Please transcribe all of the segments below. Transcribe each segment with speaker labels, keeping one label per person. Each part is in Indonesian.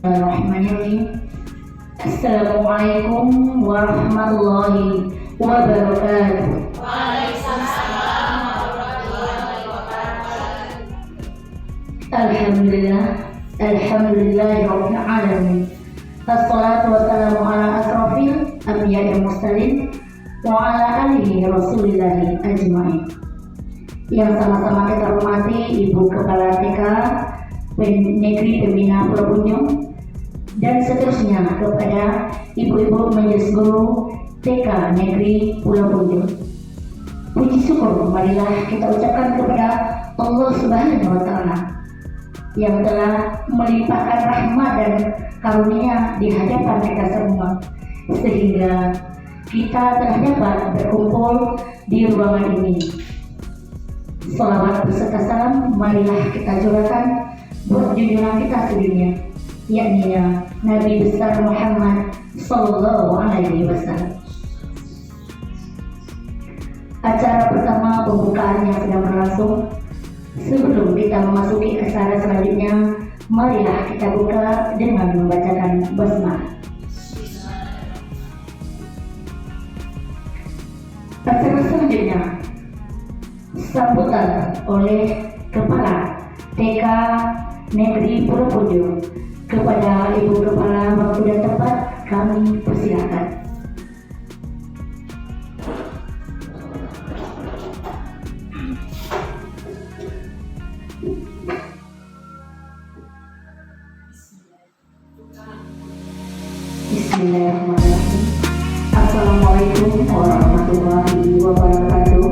Speaker 1: Bismillahirrahmanirrahim. Assalamualaikum warahmatullahi wabarakatuh.
Speaker 2: Waalaikumsalam warahmatullahi wabarakatuh.
Speaker 1: Alhamdulillah, alhamdulillahirabbil alamin. Wassalatu wassalamu ala asrofil anbiya'i mursalin wa ala alihi rasulillahi ajmain. Yang sama-sama kita hormati Ibu Kepala TK Negeri Pembina Pulau Punjung dan seterusnya kepada ibu-ibu majelis guru TK Negeri Pulau Punjung. Puji syukur marilah kita ucapkan kepada Allah Subhanahu wa Ta'ala yang telah melimpahkan rahmat dan karunia di hadapan kita semua, sehingga kita telah dapat berkumpul di ruangan ini. Salawat beserta salam marilah kita curahkan buat junjungan kita sedunia, yakni Nabi besar Muhammad Sallallahu Alaihi Wasallam. Acara pertama pembukaan yang sedang berlangsung. Sebelum kita memasuki acara selanjutnya, marilah kita buka dengan membacakan basmalah. Acara selanjutnya sambutan oleh Kepala TK Negeri Pulau Punjung. Kepada Ibu Kepala, waktu dan tempat kami persilakan. Bismillahirrahmanirrahim. Assalamualaikum warahmatullahi wabarakatuh.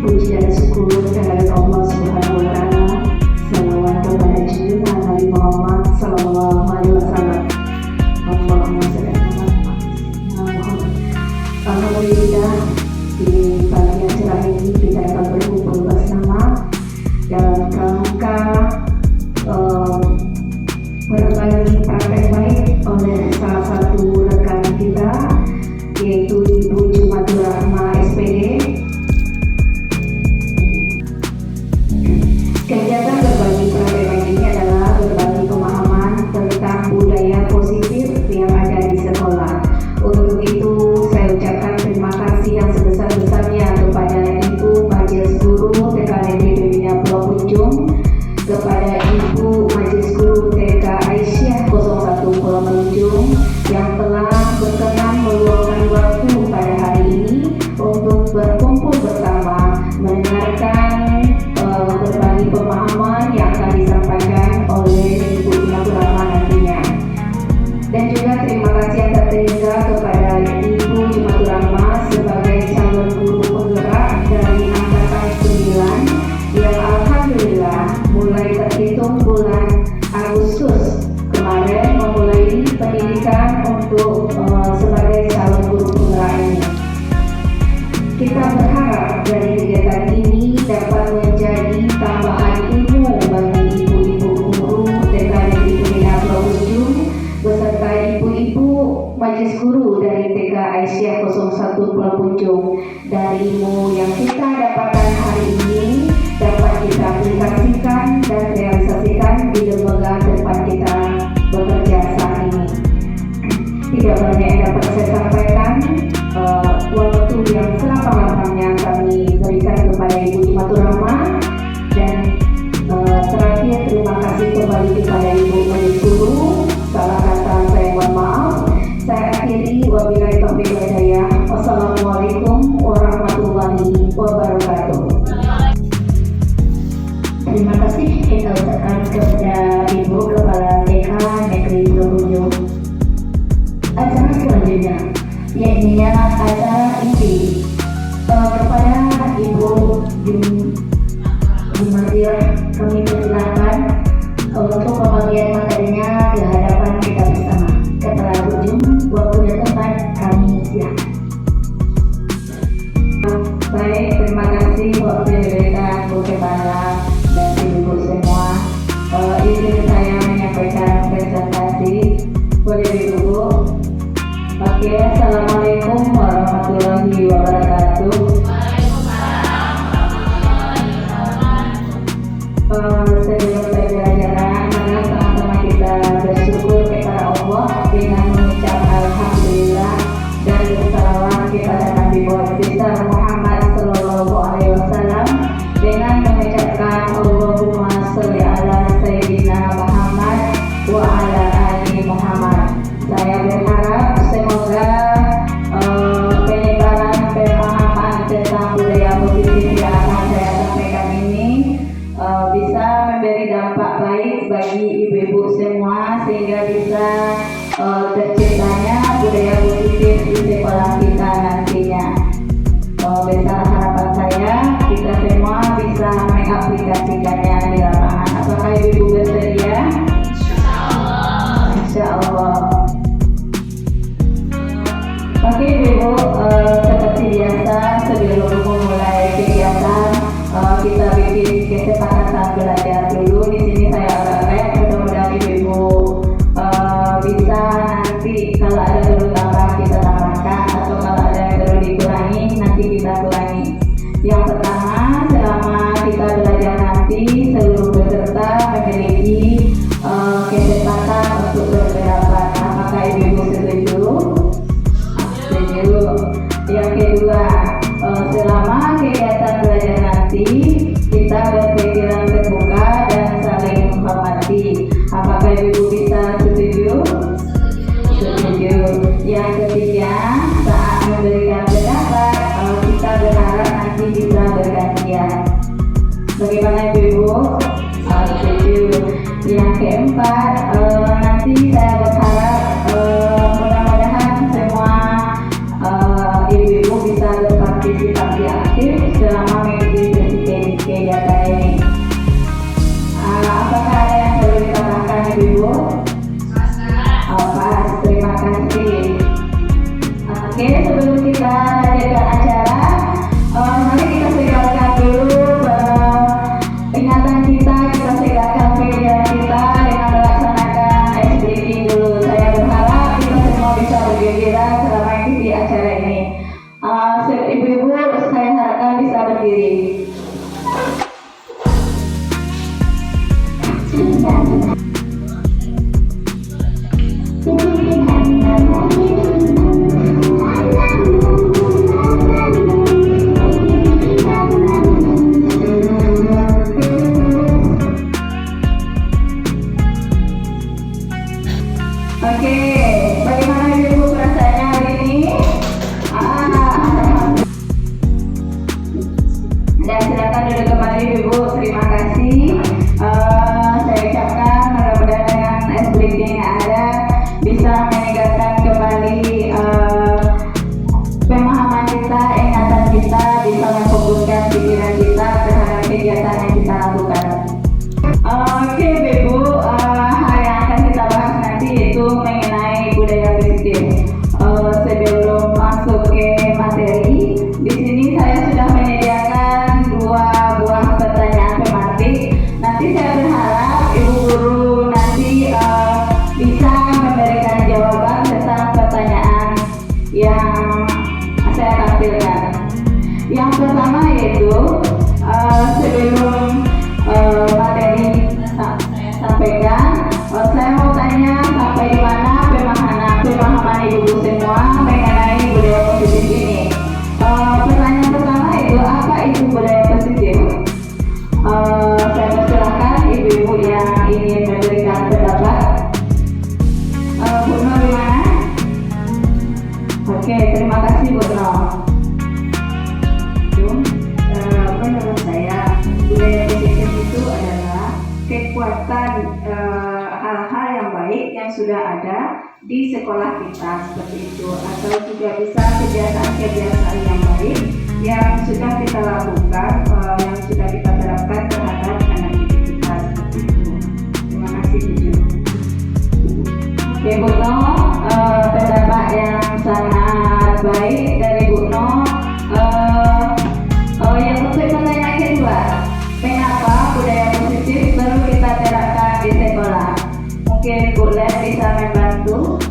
Speaker 1: Puji dan syukur kehadirat Allah Subhanahu wa Ta'ala. Salawat kepada junjungan Nabi Muhammad Sallallahu Alaihi Wasallam. Allahumma shalli ala Muhammad. Alhamdulillah, di pagi yang cerah ini kita dapat berkumpul bersama dalam rangka berbagi praktek baik oleh salah satu rekan kita, yaitu Ibu Jumatur Rahma SPD. Kegiatan berbagi praktek baik ini adalah berbagi pemahaman tentang budaya positif yang ada di sekolah. Untuk itu saya ucapkan terima kasih yang sebesar-besarnya kepada Ibu Majelis Guru TK Negeri Pembina Pulau Punjung, kepada Ibu Majelis Guru TK Aisyah 01 Pulau Punjung yang telah berkenan meluangkan waktu pada hari ini untuk berkumpul bersama mendengarkan berbagi pemahaman yang akan disampaikan oleh Ibu Jumatur Rahma nantinya. Dan juga terima kasih yang tertinggal kepada Ibu Jumatur Rahma sebagai calon guru penggerak dari angkatan 9 yang alhamdulillah mulai terhitung bulan Agustus kemarin memulai pendidikan untuk sebagai calon guru penggerak ini. Kita berharap dari kegiatan ini dapat menjadi tambahan ilmu bagi ibu-ibu guru TK Negeri Pembina Pulau Punjung beserta ibu-ibu majelis guru dari TK Aisyah 01 Pulau Punjung. Dari ilmu yang kita dapatkan hari ini dapat kita aplikasikan dan realisasikan di lembaga tempat kita bekerja saat ini. Tidak banyak yang dapat saya sampaikan. Waktu yang selama-lamanya kami berikan kepada Ibu Jumatur Rahma, dan terakhir terima kasih kembali kepada Ibu Majelis Guru. Salah kata saya mohon maaf. Saya akhiri, wabillahi taufiq wal hidayah. Wassalamualaikum warahmatullahi wabarakatuh. Terima kasih kita ucapkan kepada Ibu Kepala TK Negeri Pulau Punjung. Acara selanjutnya yakni acara inti kepada Ibu Jumatur, kami persilahkan untuk pembagian materinya ke hadapan kita bersama. Kepala ujung waktu dan tempat kami silakan.
Speaker 3: Baik, terima kasih waktu yang diberikan Bu Kepala dan Ibu semua. Izin saya menyampaikan presentasi. Boleh Ibu? Oke, Assalamualaikum warahmatullahi wabarakatuh.
Speaker 2: Waalaikumsalam warahmatullahi wabarakatuh.
Speaker 3: semoga penyebaran pemahaman tentang budaya positif yang akan saya sampaikan ini bisa memberi dampak baik bagi ibu-ibu semua, sehingga bisa terciptanya budaya positif di sekolah kita nantinya. Besar harapan saya kita semua bisa mengaplikasikannya di lapangan. Apakah ibu bersedia? Insya Allah. Oke ibu, seperti biasa sebelum memulai kegiatan kita bikin kesepakatan belajar dulu. Di sini saya agak mudah-mudahan ibu bisa nanti kalau ada perlu tambah kita tambahkan, atau kalau ada yang perlu dikurangi nanti kita kurangi. Yang pertama, selama kita belajar nanti seluruh peserta memiliki kesempatan untuk berpendapat. Apakah ibu setuju? Setuju. Yang kedua, selama kegiatan belajar nanti kita berpikiran terbuka dan saling menghormati. Apakah ibu bisa setuju? Setuju. Yang ketiga, saat memberikan pendapat kita berharap nanti bisa bergantian. Bagaimana ibu? Setuju. Yang keempat, nanti saya berharap mudah-mudahan semua ibu-ibu bisa berpartisipasi aktif selama mengikuti kegiatan ini. Apakah ada yang perlu ditambahkan ibu-ibu? Pas, terima kasih. Oke, sebelum kita lanjutkan acara, mari kita segarkan dulu ingatan kita segarkan pikiran kita dengan melaksanakan ice breaking dulu. Saya berharap kita semua bisa bergembira selama mengikuti acara ini. Ibu-ibu, saya harapkan bisa berdiri. Oke, bagaimana ibu perasaannya hari ini? Dan silakan duduk kembali ibu. Terima kasih. Saya ucapkan mudah-mudahan dengan ice breaking yang ada bisa meningkatkan kembali pemahaman kita, ingatan kita, bisa memfokuskan pikiran kita terhadap kegiatan yang kita lakukan. Oke ibu, hal yang akan kita bahas nanti itu mengenai budaya positif. Sebelum masuk ke materi, di sini saya sudah menyediakan 2 buah pertanyaan tematik. Nanti saya berharap ibu guru nanti bisa memberikan jawaban tentang pertanyaan yang saya tampilkan. Yang pertama yaitu sebelum materi saya sampaikan, saya mau tanya sampai di mana pemahaman ibu semua mengenai budaya positif ini. Pertanyaan pertama itu apa itu budaya positif? Saya persilahkan ibu-ibu yang ingin memberikan pendapat. Bu Nur di mana? Oke, terima kasih Bu Nur. Menurut saya budaya positif itu adalah kekuatan hal-hal yang baik yang sudah ada di sekolah kita seperti itu, atau juga bisa kebiasaan-kebiasaan yang baik yang sudah kita lakukan, yang sudah kita terapkan terhadap anak didik kita seperti itu. Terima kasih Bu. Oke Bu Nur, pendapat yang sangat baik dari Bu Nur. Yang untuk pertanyaan kedua, kenapa budaya positif perlu kita terapkan di sekolah? Mungkin Bu Len bisa membantu.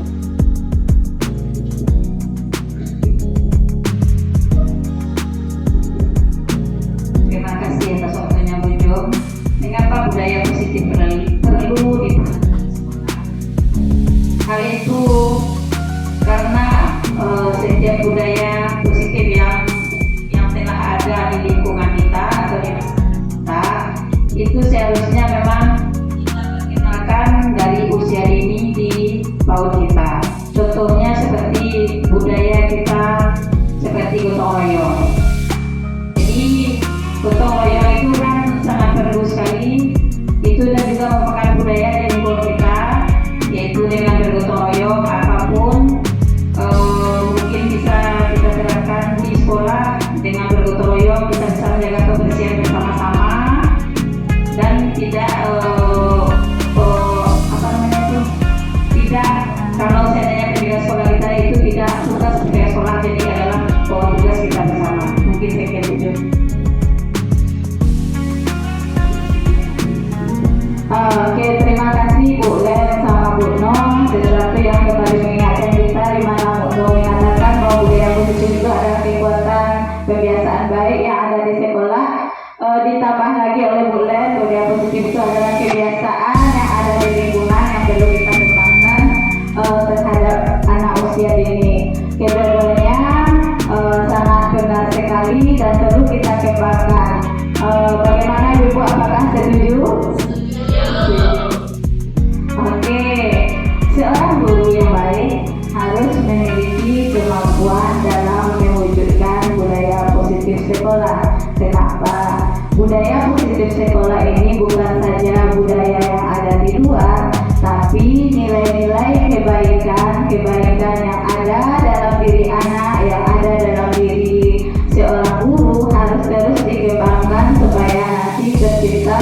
Speaker 3: Terima kasih atas waktunya Bu Jo. Mengapa budaya positif perlu diterapkan di sekolah? Hal itu sekolah ini bukan saja budaya yang ada di luar, tapi nilai-nilai kebaikan yang ada dalam diri anak, yang ada dalam diri seorang guru harus terus dikembangkan supaya nanti tercipta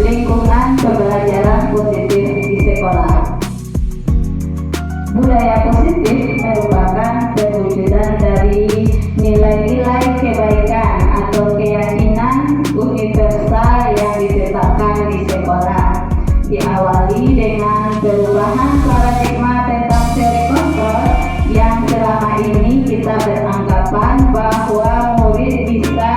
Speaker 3: lingkungan pembelajaran positif di sekolah. Budaya positif merupakan perwujudan dari nilai-nilai kebaikan atau keyakinan universal yang ditetapkan di sekolah. Diawali dengan perubahan paradigma tentang teori kontrol yang selama ini kita beranggapan bahwa murid bisa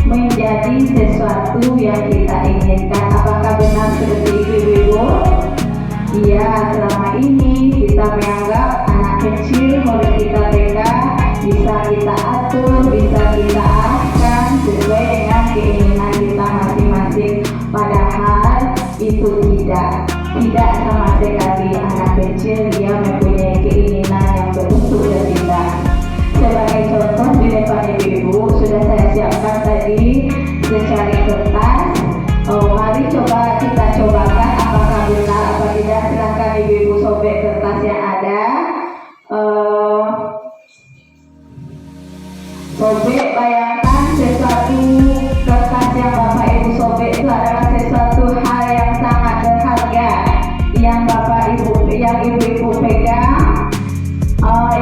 Speaker 3: menjadi sesuatu yang kita inginkan. Apakah benar seperti itu, Ibu? Iya, selama ini kita menganggap anak kecil, murid kita TK bisa kita atur, bisa kita arahkan sesuai dengan keinginan kita masing-masing. Padahal itu tidak sama sekali. Anak kecil dia mempunyai keinginan yang berbentuk bertindak. Sebagai contoh di depan Ibu sudah saya siapkan tadi secari kertas. Mari kita cobakan apakah benar atau tidak. Silakan Ibu sobek kertas yang ada. Sobek, bayangkan sesuatu kertas yang Bapak Ibu sobek itu adalah sesuatu hal yang sangat berharga yang Ibu pegang,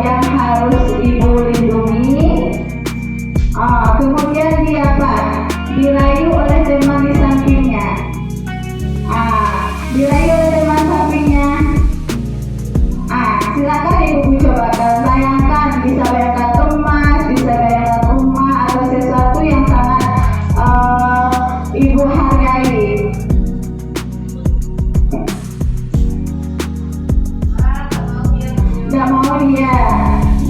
Speaker 3: yang harus Ibu lindungi. Kemudian dia dirayu oleh teman di sampingnya. Dirayu oleh teman sampingnya. Silakan Ibu cobakan. Bayangkan, bisa bayangkan emas, bisa bayangkan rumah atau sesuatu yang sangat Ibu hargai.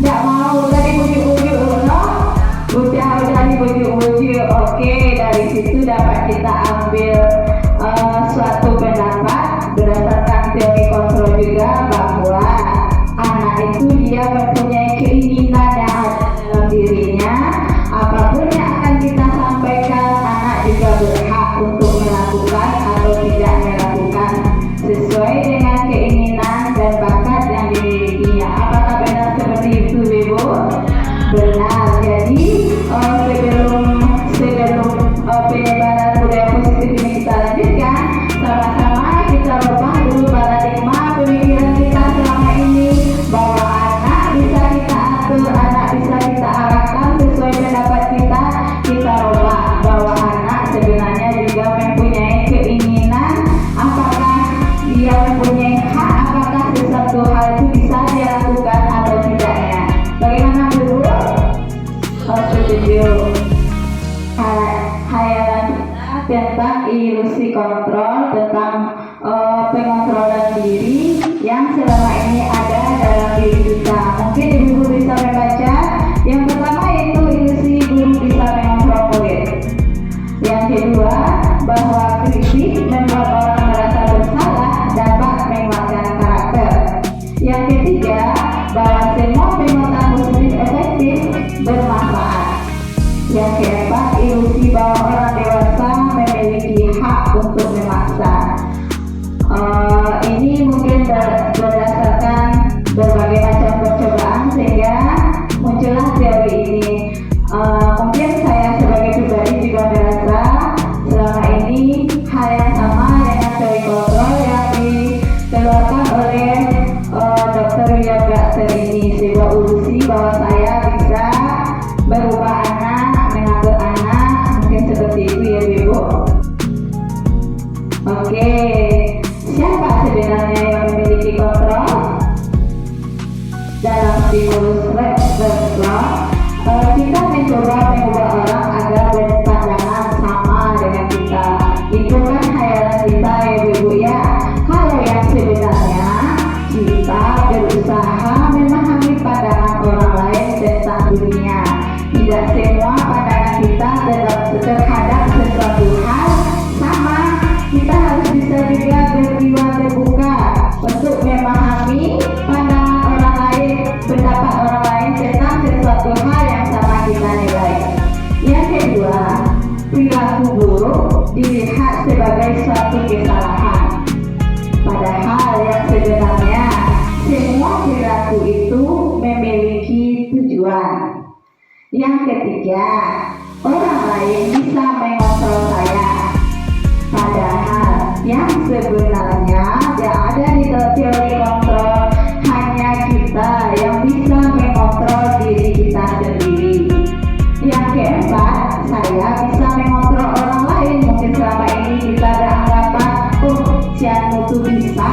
Speaker 3: Tidak mau tadi bujuk-bujuk, no? Udah dibujuk-bujuk. Oke, dari situ dapat kita ambil suatu pendapat berdasarkan teori kontrol juga bahwa anak itu dia mempunyai keinginan yang ada dalam dirinya. Apapun yang akan kita sampaikan, anak juga berhak untuk melakukan atau tidak melakukan sesuai dengan keinginan dan bakat yang dimilikinya. Apakah benar seperti itu, Ibu? Benar. Jadi sebelum penyebaran budaya positif ini kita lanjutkan, sama-sama kita rubah dulu paradigma pemikiran kita selama ini bahwa anak bisa kita atur, anak bisa kita arahkan sesuai pendapat kita. Kita rubah bahwa anak sebenarnya juga mempunyai keinginan. Apakah dia mempunyai hak, apakah sesuatu hal itu bisa dia lakukan atau tidaknya. Bagaimana, Bu? Setuju. Hayalan tentang ilusi kontrol, tentang pengontrolan diri yang selama ini ada dalam diri kita. Mungkin Ibu bisa membaca. Yang pertama yaitu ilusi guru bisa mengontrol murid. Yang kedua, bahwa kritik membuat orang merasa bersalah dapat menguatkan karakter. Yang ketiga, bahwa semua penguatan positif efektif bermanfaat. Yang keempat, ilusi bahwa orang dewasa memiliki hak untuk memaksa. Ini mungkin berdasarkan berbagai macam percobaan sehingga muncullah teori ini. Mungkin saya sebagai pribadi juga merasa selama ini hal yang sama dengan teori kontrol yang dikeluarkan oleh Dr. William Glasser ini, sebuah ilusi bahwa saya bisa berubah anak, mengatur anak, mungkin seperti itu ya, Ibu. Oke, siapa sebenarnya yang memiliki kontrol? Dalam stimulus respon, kita mencoba mengubah orang agar berpandangan sama dengan kita. Itu kan hayalan kita ya, Ibu ya. Kalau yang sebenarnya kita berusaha memahami pandangan orang lain tentang dunia. Tidak semua pandangan kita terhadap sesuatu hal sama. Kita harus bisa juga berjiwa terbuka untuk memahami pandangan orang lain, pendapat orang lain tentang sesuatu hal yang sama kita nilai. Yang kedua, Yang ketiga, orang lain bisa mengontrol saya. Padahal yang sebenarnya yang ada di teori kontrol hanya kita yang bisa mengontrol diri kita sendiri. Yang keempat, saya bisa mengontrol orang lain. Mungkin selama ini kita beranggapan, siapa itu bisa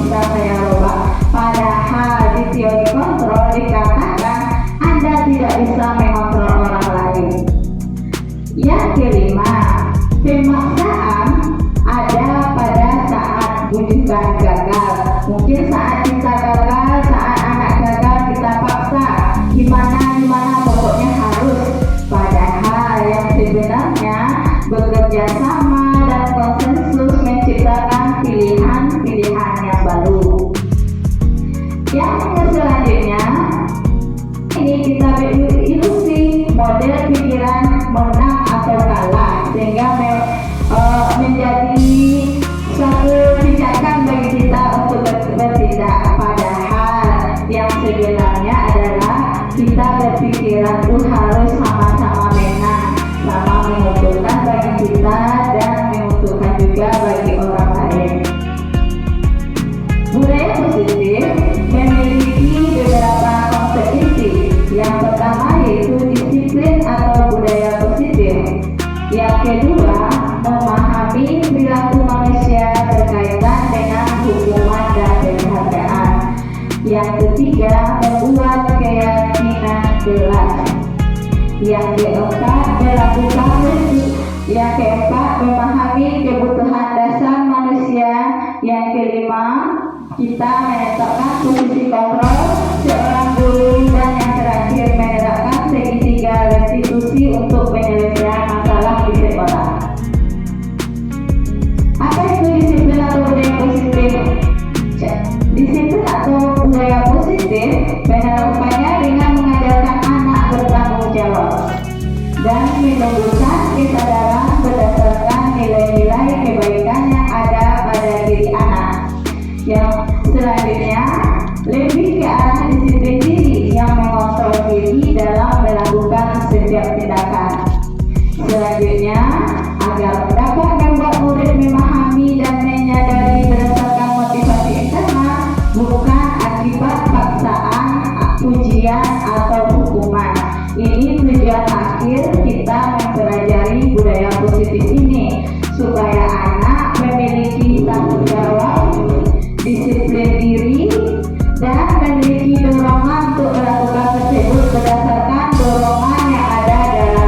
Speaker 3: saya robah. Padahal di teori kontrol dikatakan Anda tidak bisa mengontrol orang lain. Yang kelima, pemaksaan ada pada saat bujukan gagal. Mungkin saat kita gagal, saat anak gagal kita paksa gimana pokoknya harus. Padahal yang sebenarnya bekerja sama dan konsensus menciptakan pilihan-pilihan yang baru. Yang selanjutnya, ini kita berilusi model pikiran menang atau kalah sehingga menjadi suatu pijakan bagi kita untuk bertindak. Padahal yang sebenarnya adalah kita berpikiran harus sama-sama menang, sama menguntungkan bagi kita dan menguntungkan juga bagi orang lain. Budaya positif memiliki beberapa konsep inti. Yang pertama yaitu disiplin atau budaya positif. Yang kedua, memahami perilaku manusia berkaitan dengan hukuman dan penghargaan. Yang ketiga, membuat keyakinan jelas. Yang keempat, memahami kebutuhan dasar manusia. Yang kelima, kita menetapkan posisi kontrol seorang guru. Dan yang terakhir, menerapkan segitiga restitusi untuk penyelesaian masalah di sekolah. Apa itu disiplin atau budaya positif? Disiplin atau budaya positif penerapannya dengan mengajarkan anak bertanggung jawab dan menumbuhkan kesadaran berdasarkan nilai-nilai kebaikan yang ada pada diri anak. Yang selanjutnya, lebih ke arah disiplin diri yang mengontrol diri dalam melakukan setiap tindakan. Selanjutnya, agar dapat membuat murid memahami dan menyadari berdasarkan motivasi internal, bukan akibat paksaan, pujian, atau hukuman. Ini tujuan akhir kita mempelajari budaya positif ini, supaya anak memiliki tanggung jawab, disiplin diri, dan memiliki dorongan untuk melakukan tersebut berdasarkan dorongan yang ada dalam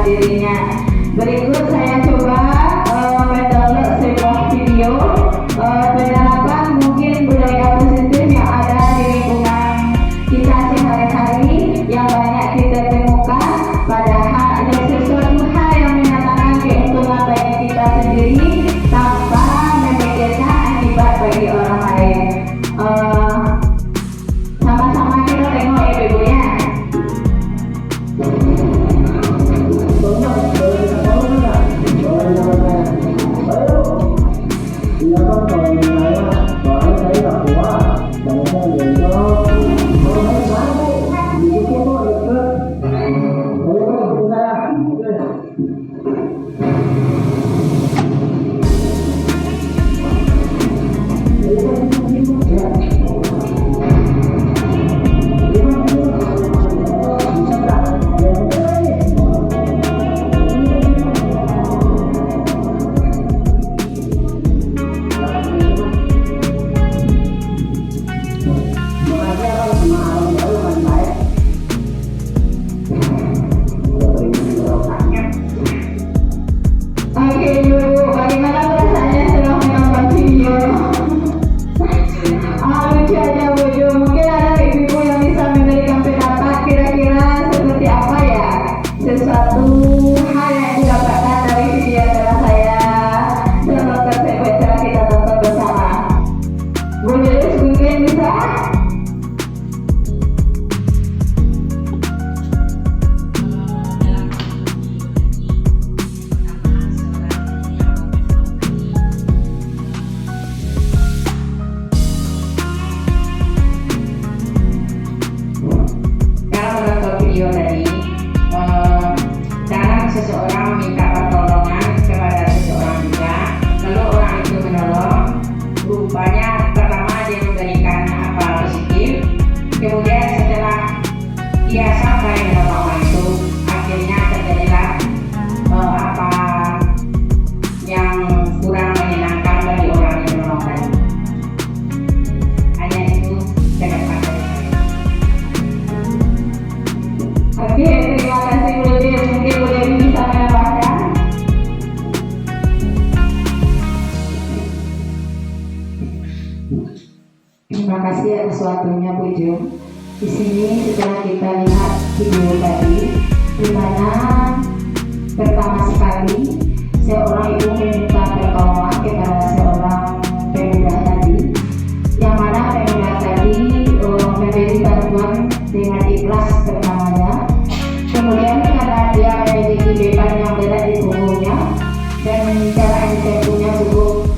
Speaker 1: dia sampai dalam momen itu, akhirnya terjadilah apa yang kurang menyenangkan bagi orang yang menonton. Hanya itu pendapat dari saya.
Speaker 3: Oke, terima kasih Bu Dewi. Mungkin Bu Dewi bisa menambahkan.
Speaker 1: Terima kasih atas waktunya Bu Jo. Di sini setelah kita lihat video tadi, di mana pertama sekali seorang ibu meminta pertolongan kepada seorang pemuda tadi, yang mana pemuda tadi memberi bantuan dengan ikhlas pertamanya. Kemudian karena dia memiliki beban yang berat di punggungnya dan jarak yang ditempuhnya cukup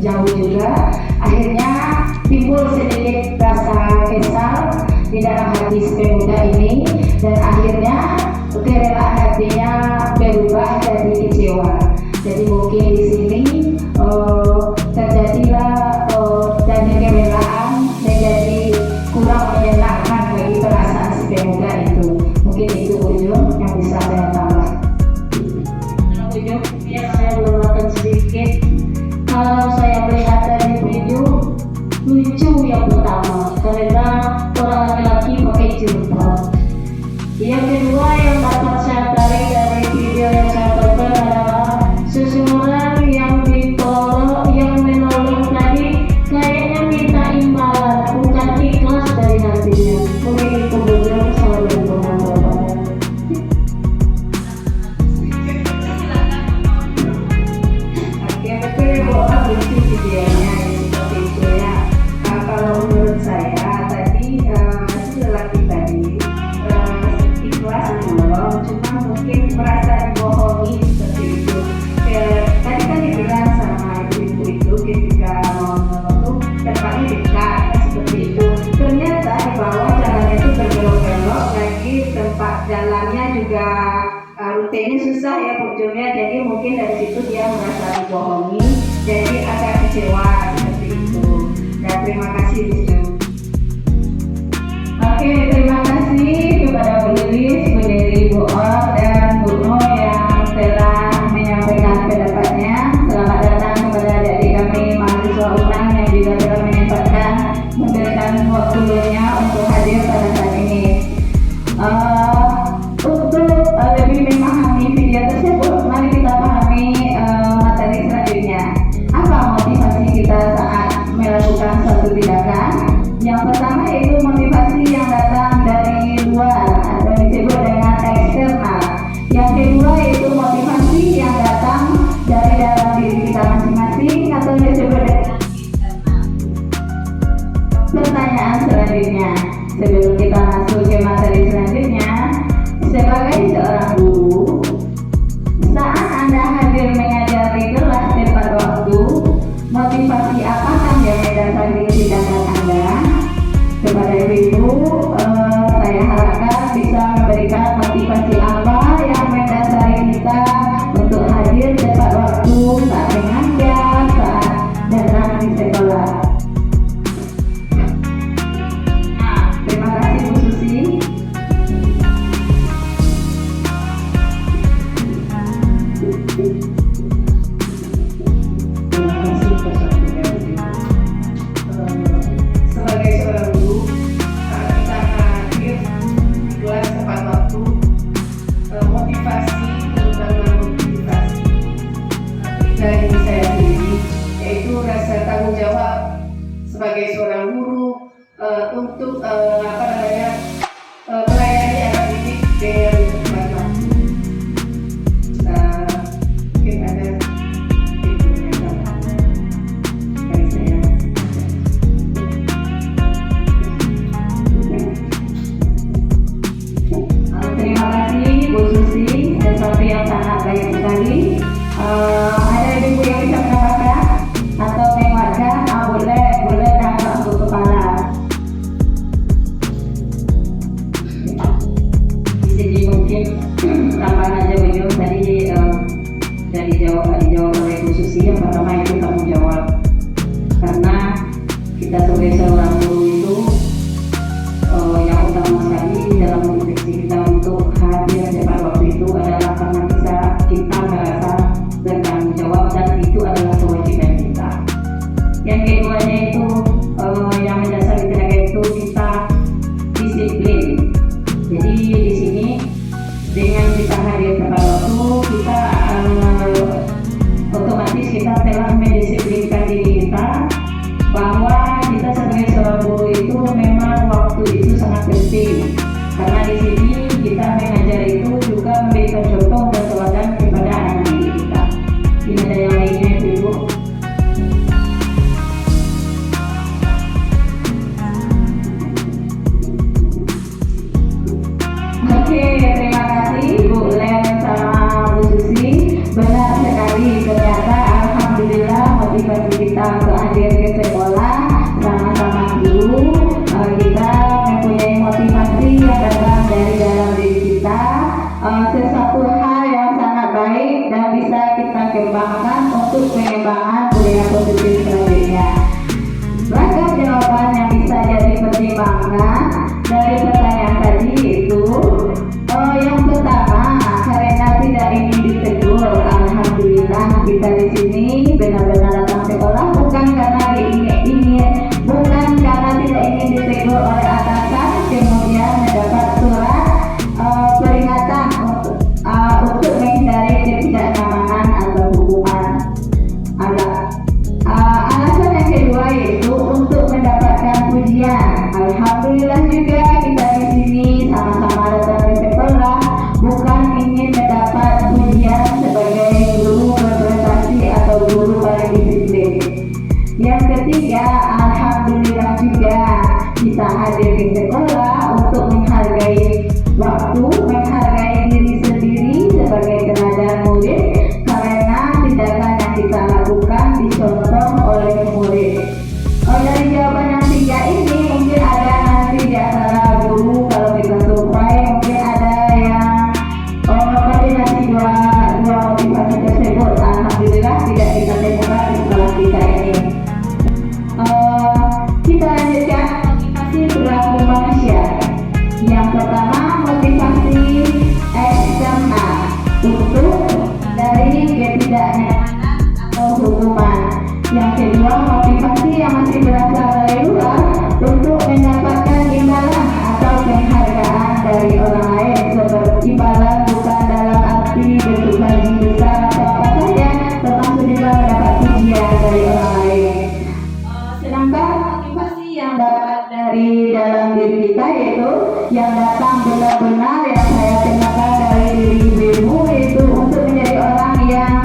Speaker 1: jauh juga, akhirnya timbul sedikit rasa kesal di dalam hati si pemuda ini, dan akhirnya kerelaan hatinya berubah jadi kecewa. Jadi mungkin di sini terjadilah dari kerelaan menjadi kurang menyenangkan bagi perasaan si pemuda itu. Mungkin itu ujung yang bisa saya tambah.
Speaker 3: Ujung yang saya menambahkan sedikit. Kalau saya melihat dari video, lucu yang pertama karena orang laki-laki pakai jilbab. Yang kedua yang dapat saya tarik dari video yang saya tonton adalah seseorang yang ditolong, yang menolong tadi kayaknya minta imbalan, bukan ikhlas dari hatinya. Mungkin itu benar saya berkomentar.
Speaker 1: Oke, betul Bu, lucu videonya seperti itu ya. Kalau menurut saya tadi si lelaki tadi ikhlas menolong, cuma mungkin merasa dibohongi seperti itu. Tadi kan dibilang sama ibu itu ketika mau menolong tuh tempatnya dekat seperti itu. Ternyata di bawah jalannya itu berbelok-belok lagi, tempat jalannya juga rutenya susah ya Bu Jumia, jadi mungkin dari situ dia merasa dibohongi, jadi agak kecewa seperti itu. Dan terima kasih Bu Jum.
Speaker 3: Oke, terima kasih kepada Bu Lilis, Bu Dewi, Bu Or, dan Bu No yang telah menyampaikan pendapatnya. Selamat datang kepada adik-adik kami mahasiswa UNAM yang juga telah menyempatkan memberikan waktunya untuk hadir pada saat ini. Untuk lebih memahami video tersebut, mari kita pahami materi selanjutnya. Apa motivasi kita saat melakukan suatu tindakan? Yang pertama yaitu motivasi yang datang dari luar atau disebut dengan eksternal. Yang kedua yaitu motivasi yang datang dari dalam diri kita masing-masing atau disebut dengan internal. Pertanyaan selanjutnya, sebelum kita masuk ke materi selanjutnya, sebagai seorang guru, saat Anda hadir mengajar di kelas tepat waktu, motivasi apakah yang mendasari tindakan Anda? Kepada Ibu, saya harapkan bisa memberikan motivasi apa yang mendasari kita untuk hadir tepat waktu saat mengajar, saat datang di sekolah. Nah, terima kasih Bu Susi.
Speaker 1: Terima kasih atas waktunya Bu Jum. Sebagai seorang guru, saat kita hadir di kelas tepat waktu, motivasi, terutama motivasi pribadi saya sendiri, yaitu rasa tanggung jawab sebagai seorang guru untuk melayani anak didik dengan tepat waktu. Mungkin ada videonya dari saya.
Speaker 3: Terima kasih Bu Susi, sesuatu yang sangat baik sekali. Ada ibu yang bisa menambahkan atau menguatkan? Boleh nambah untuk kepala. penting karena di sini kita mengajar itu juga memberikan contoh dan teladan kepada anak didik kita. Ini ada yang lainnya Ibu. Oke, terima kasih Bu Len sama Bu Susi. Benar sekali, ternyata alhamdulillah motivasi kita untuk hadir ke sekolah sama-sama guru, kita mempunyai motivasi yang datang dari dalam diri kita, sesuatu hal yang sangat baik dan bisa kita kembangkan untuk pengembangan budaya positif selanjutnya. Ragam jawaban yang bisa jadi pertimbangan dari pertanyaan tadi itu, yang pertama, karena tidak ingin ditegur. Alhamdulillah kita di sini benar-benar datang sekolah bukan karena bukan karena tidak ingin ditegur oleh atasan, kemudian mendapat surat peringatan untuk menghindari ketidaknyamanan atau hukuman. Alasan yang kedua yaitu untuk mendapatkan pujian. Alhamdulillah juga kita di sini sama-sama datang ke sekolah bukan ingin mendapat pujian sebagai guru berprestasi atau guru paling disiplin. Yang ketiga, alhamdulillah juga kita hadir ke sekolah untuk menghargai waktu, menghargai diri sendiri sebagai teladan murid karena tindakan yang kita lakukan dicontoh oleh murid. Dari jawaban yang tiga ini mungkin ada nanti di antara guru kalau kita survei mungkin ada yang kombinasi dua motivasi tersebut. Alhamdulillah tidak kita temukan di sekolah kita ini. Kita lanjutkan motivasi perilaku manusia. Yang pertama motivasi eksternal untuk dari ketidaknyamanan atau hukuman. Yang kedua motivasi yang masih berasal dari luar untuk mendapatkan imbalan atau penghargaan dari orang lain. Seperti imbalan bukan dalam arti bentuk gaji besar atau apa saja, termasuk juga mendapat pujian dari orang lain. Sedangkan motivasi yang dapat dari dalam diri kita yaitu yang datang benar-benar yang saya temukan dari diri ibu itu untuk menjadi orang yang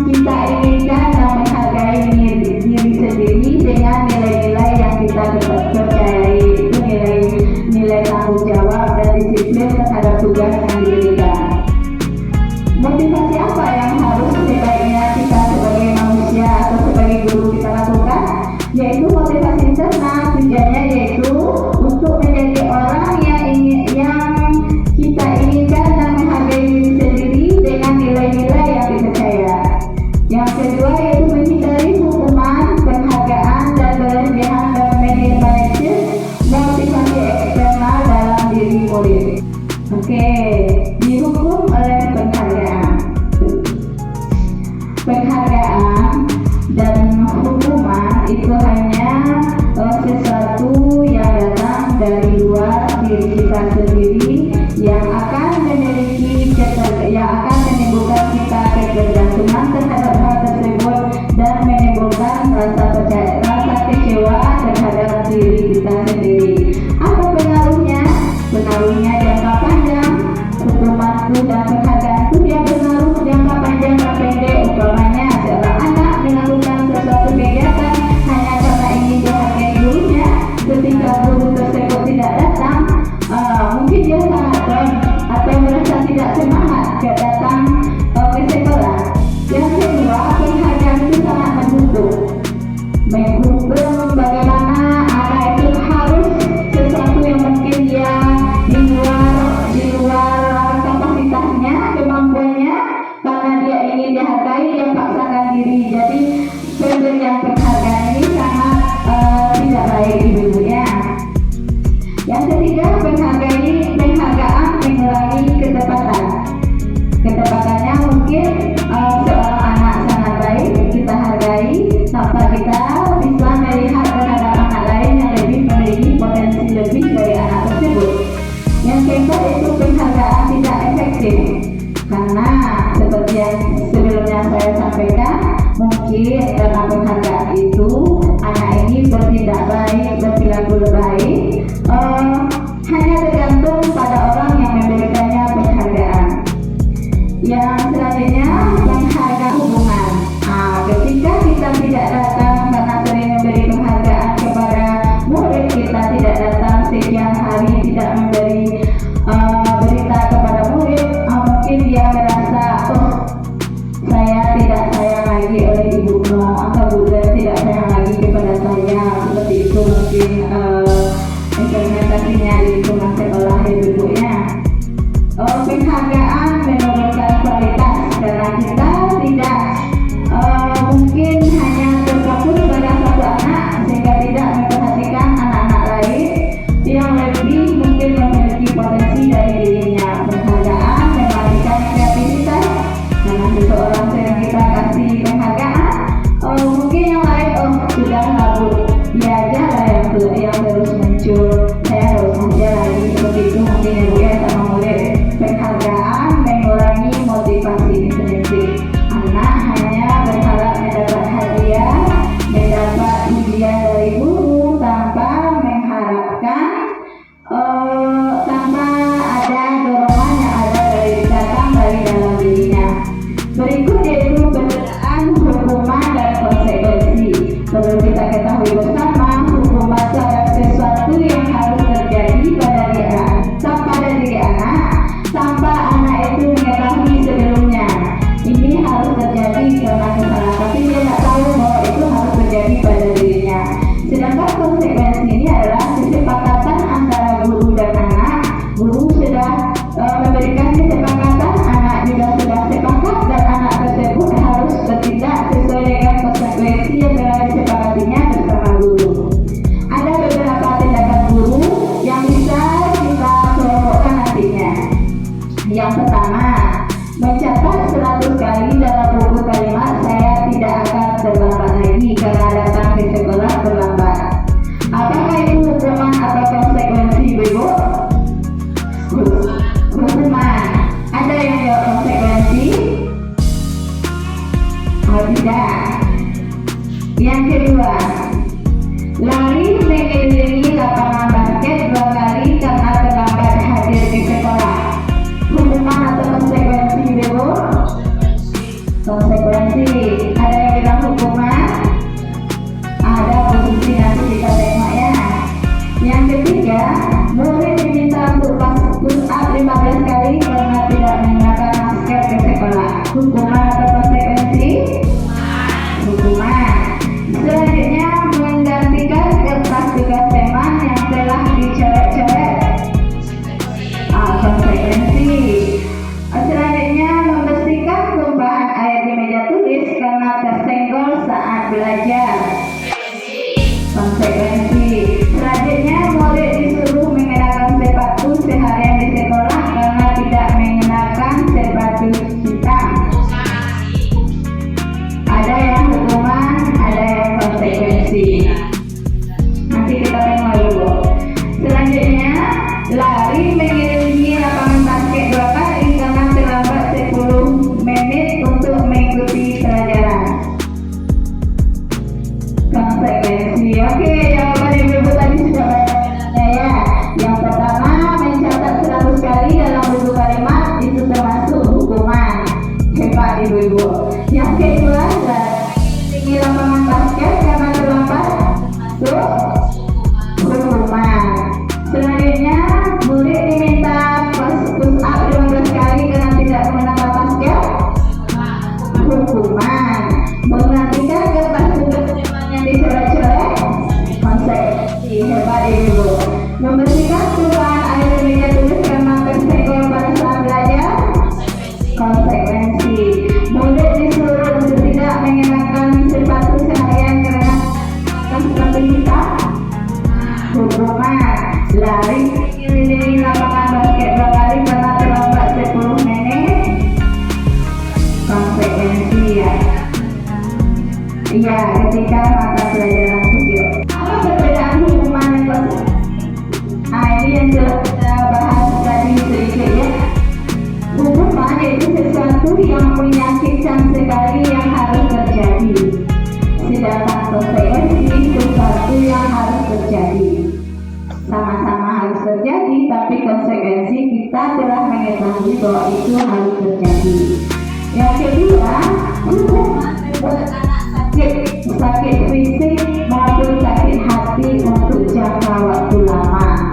Speaker 3: kita inginkan dan menghargai diri sendiri dengan nilai-nilai yang kita percayai, itu nilai tanggung jawab dan disiplin terhadap tugas yang diberikan. Motivasi apa yang harus sebaiknya kita sebagai manusia atau sebagai guru kita lakukan? Yaitu motivasi internal, tujuannya yaitu untuk menjadi orang yang kita sekian hari tidak memberi berita kepada murid, mungkin dia merasa, oh saya tidak sayang lagi oleh ibu atau bunda tidak sayang lagi kepada saya, seperti itu mungkin implementasinya di lingkungan sekolah ibu-ibunya. Penghargaan menurunkan kualitas karena kita tidak mungkin hanya terfokus pada satu anak sehingga tidak memperhatikan anak-anak lain yang lebih mungkin memiliki potensi dari dirinya. Penghargaan mematikan kreativitas karena seseorang yang kita kasih penghargaan, mungkin yang lain sudah kabur, dia aja lah yang terus muncul, saya harus aja lagi, seperti itu mungkin ya sama murid. Penghargaan mengurangi motivasi intrinsik. Anak hanya berharap mendapat hadiah, mendapat pujian dari guru tanpa mengharapkan, tanpa ada dorongan yang ada datang dari dalam dirinya. Berikut yaitu perbedaan hukuman dan konsekuensi. Perlu kita ketahui bersama, hukuman terhadap sesuatu yang harus terjadi pada diri anak tanpa anak itu mengetahui sebelumnya. Ini harus terjadi karena kesalahan, tapi dia tidak tahu bahwa itu harus terjadi pada dirinya. Sedangkan konsekuensi ini adalah kesepakatan antara guru dan anak. Guru sudah memberikan kesepakatan, anak juga sudah sepakat, dan anak tersebut harus bertindak sesuai dengan konsekuensi yang telah disepakatinya bersama guru. Ada beberapa tindakan guru yang bisa kita kelompokkan nantinya. Yang pertama, mencatat 100 kali dalam buku kalimat saya tidak akan terlambat lagi karena datang ke sekolah terlambat. Apakah itu hukuman atau konsekuensi, Ibu? Hukuman. Ada yang jawab konsekuensi? Tidak. Yang kedua, lari mengelilingi lapangan basket 2 kali karena terlambat hadir di sekolah. Hukuman atau konsekuensi, Ibu? Konsekuensi. Ada yang bilang hukuman? Ada posisi nanti kita tengok ya. Yang ketiga, murid diminta untuk push up 15 kali karena tidak menggunakan masker ke sekolah. Hukuman atau konsekuensi? Hukuman. Selanjutnya, menggantikan kertas tugas teman yang telah dicoret-coret. Konsekuensi. Selanjutnya, membersihkan tumpahan air di meja tulis karena tersenggol saat belajar. Konsekuensi. Selanjutnya, murid disuruh mengenakan sepatu seharian di sekolah karena tidak mengenakan sepatu hitam. Ada yang hukuman, ada yang konsekuensi. Nanti kita tengok dulu. Selanjutnya, lari mengelilingi lapangan basket 2 kali karena terlambat 10 menit untuk mengikuti pelajaran. Konsekuensi. Oke, jawaban ibu tadi sudah banyak ya. Yang pertama, mencatat 100 kali dalam buku kalimat itu termasuk hukuman. Hebat ibu-ibu. Yang kedua, mengelilingi lapangan basket karena terlambat masuk hukuman. Selanjutnya, murid diminta push up 15 kali karena tidak menambah basket. Hukuman. Menggantikan kertas tugas teman yang dicoret-coret. Konsekuensi. Hebat ibu. Membersihkan tumpahan air di meja tulis karena tersenggol pada saat belajar. Konsekuensi. Murid disuruh untuk tidak mengenakan sepatu seharian karena sepatu hitam. Hukuman. Lari mengelilingi lapangan basket 2 kali karena terlambat 10 menit. Konsekuensi ya. Iya, ketika mata pelajaran kecil. Apa perbedaan hukuman dan konsekuensi? Ini yang kita bahas tadi sedikit ya. Hukuman yaitu sesuatu yang menyakitkan sekali yang harus terjadi. Sedangkan konsekuensi sesuatu yang harus terjadi. Sama-sama harus terjadi, tapi konsekuensi kita telah mengetahui bahwa itu harus terjadi. Yang kedua, hukuman membuat anak sakit fisik maupun sakit hati untuk jangka waktu lama.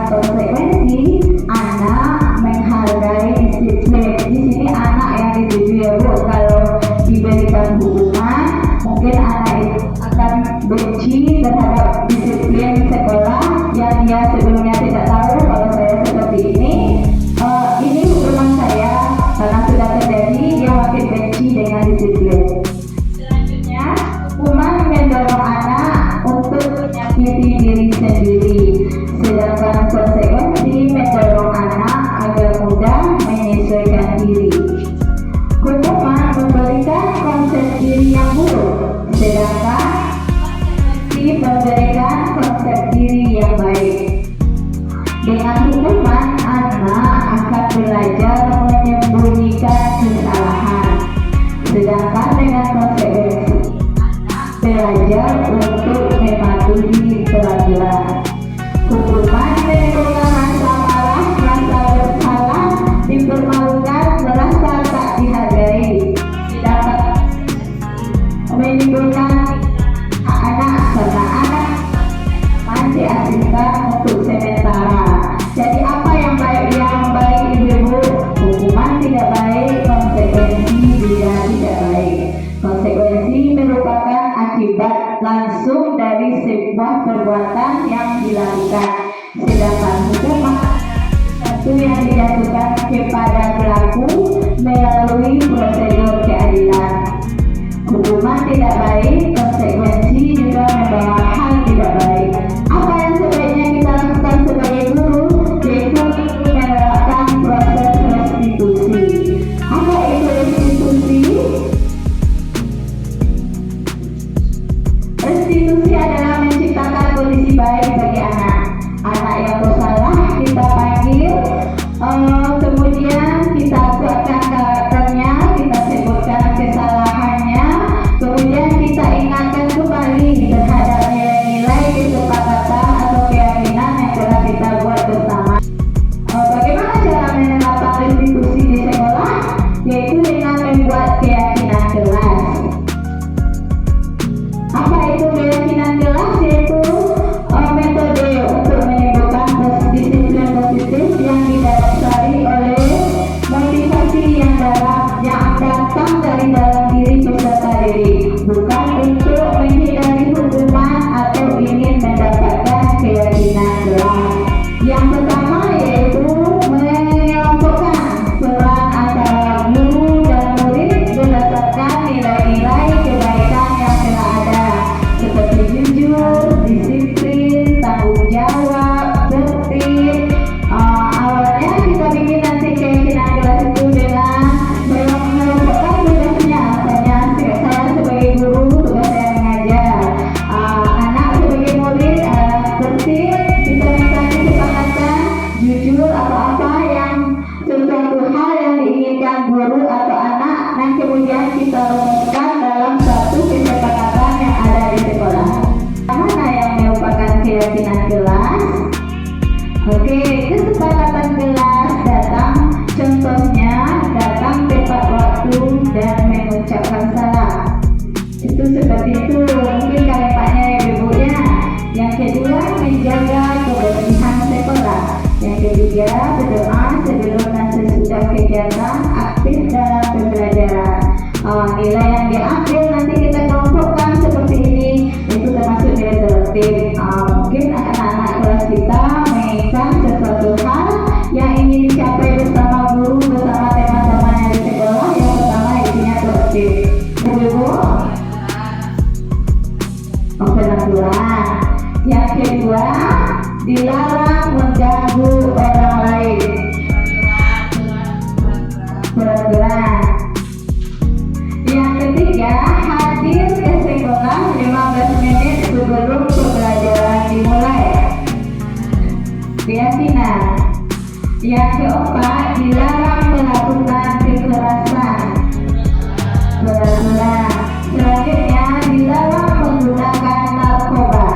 Speaker 3: konsekuensi, anak menghargai disiplin. Di sini anak yang dituju ya Bu. Kalau diberikan hukuman, mungkin anak itu akan benci terhadap disiplin sekolah yang dia sebelumnya tidak tahu. Kalau saya seperti ini hukuman saya karena sudah terjadi, dia makin benci dengan disiplin. Selanjutnya, hukuman mendorong anak untuk menyakiti diri sendiri, sedangkan konsekuensi mendorong anak agar mudah menyesuaikan diri. Hukuman memberikan konsep diri yang buruk, sedangkan konsekuensi memberikan konsep diri yang baik. Dengan hukuman, anak akan belajar menyembunyikan kesalahan, sedangkan dengan konsekuensi, belajar untuk mematuhi peraturan. Hukuman menimbulkan rasa marah, rasa bersalah, dipermalukan, merasa tak dihargai, sedangkan menimbulkan anak karena anak diasingkan untuk sementara. Jadi apa yang baik ibu-ibu? Hukuman tidak baik, konsekuensi juga tidak baik. Konsekuensi merupakan akibat langsung dari sebuah perbuatan yang dilakukan, sedangkan hukuman itu yang dijatuhkan kepada pelaku melalui prosedur keadilan. Hukuman tidak baik, konsekuensi juga membawa hal tidak baik. Apa yang sebaiknya kita lakukan sebagai guru? Yaitu menerapkan proses restitusi. Apa itu restitusi? Restitusi adalah menciptakan kondisi baik bagi anak. Anak yang bersalah kita panggil, kemudian kita kuatkan karakternya, kita sebutkan kesalahannya, kemudian kita ingatkan kembali terhadap nilai-nilai kesepakatan atau keyakinan yang telah kita buat bersama. Bagaimana cara menerapkan restitusi di sekolah? Yaitu dengan membuat keyakinan kelas. Apa itu keyakinan kelas? Yaitu metode untuk menimbulkan disiplin positif yang didasari oleh motivasi yang datang dari dalam diri peserta didik, bukan untuk menghindari hukuman atau ingin mendapatkan keyakinan kelas. Yang pertama yaitu mengelompokkan peran antara guru dan murid berdasarkan nilai-nilai kebaikan yang telah ada, seperti jujur, disiplin, tanggung jawab, tertib. Awalnya kita bikin nanti keyakinan kelas itu dengan mengelompokkan tugasnya. Misalnya saya sebagai guru, tugas saya mengajar, anak sebagai murid tertib, kita minta kesepakatan jujur atau apa yang sesuatu hal yang diinginkan guru atau anak, dan kemudian kita rumuskan dalam satu kesepakatan yang ada di sekolah. Mana yang merupakan keyakinan kelas? Oke, kesepakatan kelas datang, contohnya datang tepat waktu dan mengucapkan salam. Itu seperti itu, mungkin kalimatnya ya ibunya. Yang kedua, menjaga kebersihan sekolah. Yang ketiga, berdoa sebelum dan sesudah kegiatan aktif dalam pembelajaran. Nilai yang diambil nanti kita kelompokkan seperti ini, itu termasuk nilai tertib. Mungkin anak-anak kelas kita menginginkan sesuatu hal yang ingin dicapai bersama guru, bersama teman-temannya di sekolah. Yang pertama isinya tertib. Ibu, peraturan. Yang kedua, dilarang mengganggu orang lain. Peraturan. Yang ketiga, hadir ke sekolah 15 menit sebelum pembelajaran dimulai. Keyakinan. Yang keempat, dilarang melakukan kekerasan. Peraturan. Selanjutnya, dilarang menggunakan narkoba.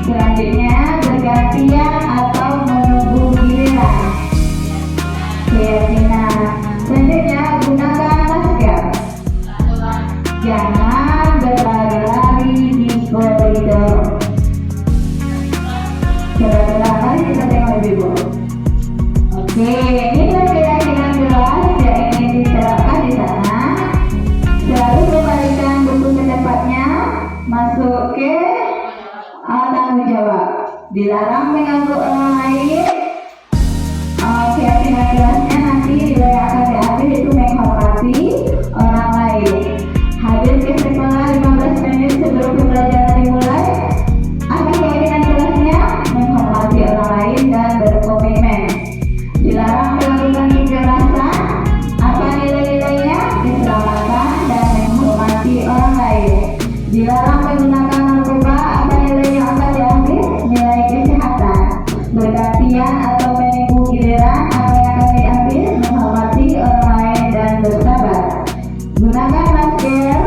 Speaker 3: Selanjutnya, bergantian atau menunggu giliran. Keyakinan. Selanjutnya, gunakan masker. Jangan berlari-lari di koridor. Peraturan. dilarang mengganggu orang lain. Keyakinan kelasnya nanti nilai yang akan diambil itu menghormati orang lain. Hadir ke sekolah 15 menit sebelum pembelajaran dimulai. Apa keyakinan kelasnya? Menghormati orang lain dan berkomitmen. Dilarang melakukan kekerasan. Apa nilai-nilainya? Keselamatan dan menghormati orang lain. Dilarang menggunakan narkoba. Apa nilai yang akan diambil? Nilai kesehatan. Bergantian atau menunggu giliran. Apa yang akan diambil? Menghormati orang lain dan bersabar. Gunakan masker.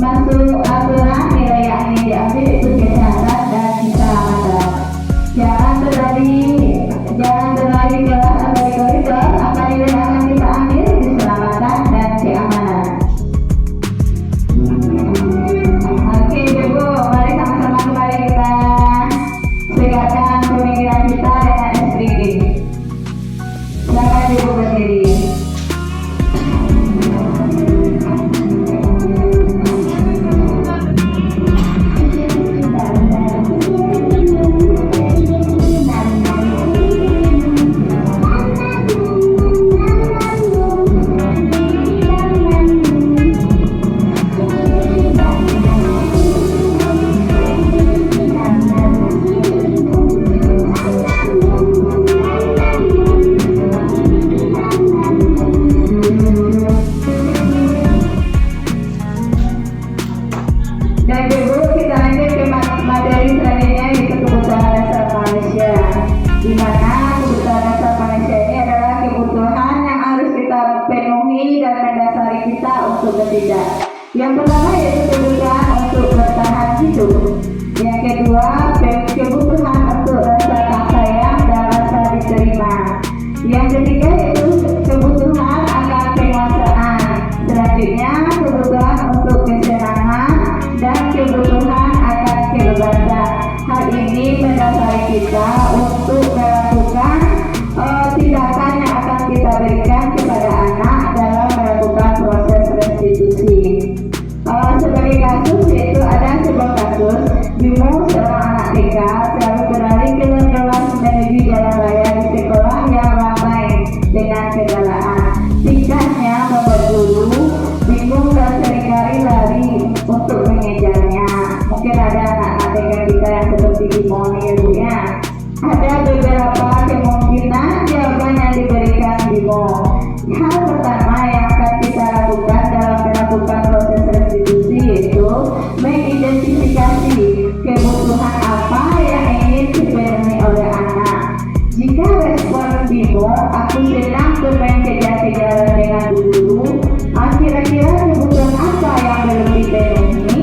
Speaker 3: Masuk aturan. Nilai yang ingin diambil itu kesehatan dan keselamatan. Jangan berlari kelas atau di koridor. Apa nilai yang akan kita ambil? Keselamatan dan keamanan. Oke Ibu, mari sama-sama kembali kita segarkan pemikiran kita dengan SPG. Silakan Ibu berdiri. Dan Ibu, kita lanjut ke materi selanjutnya yaitu kebutuhan dasar manusia. Di mana kebutuhan dasar manusia ini adalah kebutuhan yang harus kita penuhi dan mendasari kita untuk bertindak. Yang pertama yaitu kebutuhan untuk bertahan hidup. Yang kedua, kebutuhan untuk rasa sayang dan rasa diterima. Yang ketiga yaitu kebutuhan akan penguasaan. Selanjutnya, kebutuhan untuk kesenangan dan kebutuhan akan kebebasan. Hal ini mendasari kita untuk melakukan tindakan yang akan kita berikan kepada anak dalam melakukan proses restitusi. Sebagai kasus yaitu ada sebuah kasus Bimo, seorang anak TK selalu berlari kelas menuju jalan raya di sekolah yang ramai dengan kendaraan. Tingkahnya membuat guru bingung dan seringkali lari untuk mengejarnya. Mungkin ada anak-anak TK kita yang seperti Bimo ya Bu ya. Ada beberapa kemungkinan jawaban yang diberikan Bimo. Hal pertama yang akan kita lakukan dalam melakukan proses restitusi yaitu mengidentifikasi kebutuhan apa yang ingin dipenuhi oleh anak. Jika respon Bimo, aku senang bermain kejar-kejaran dengan guru, kira-kira kebutuhan apa yang belum dipenuhi?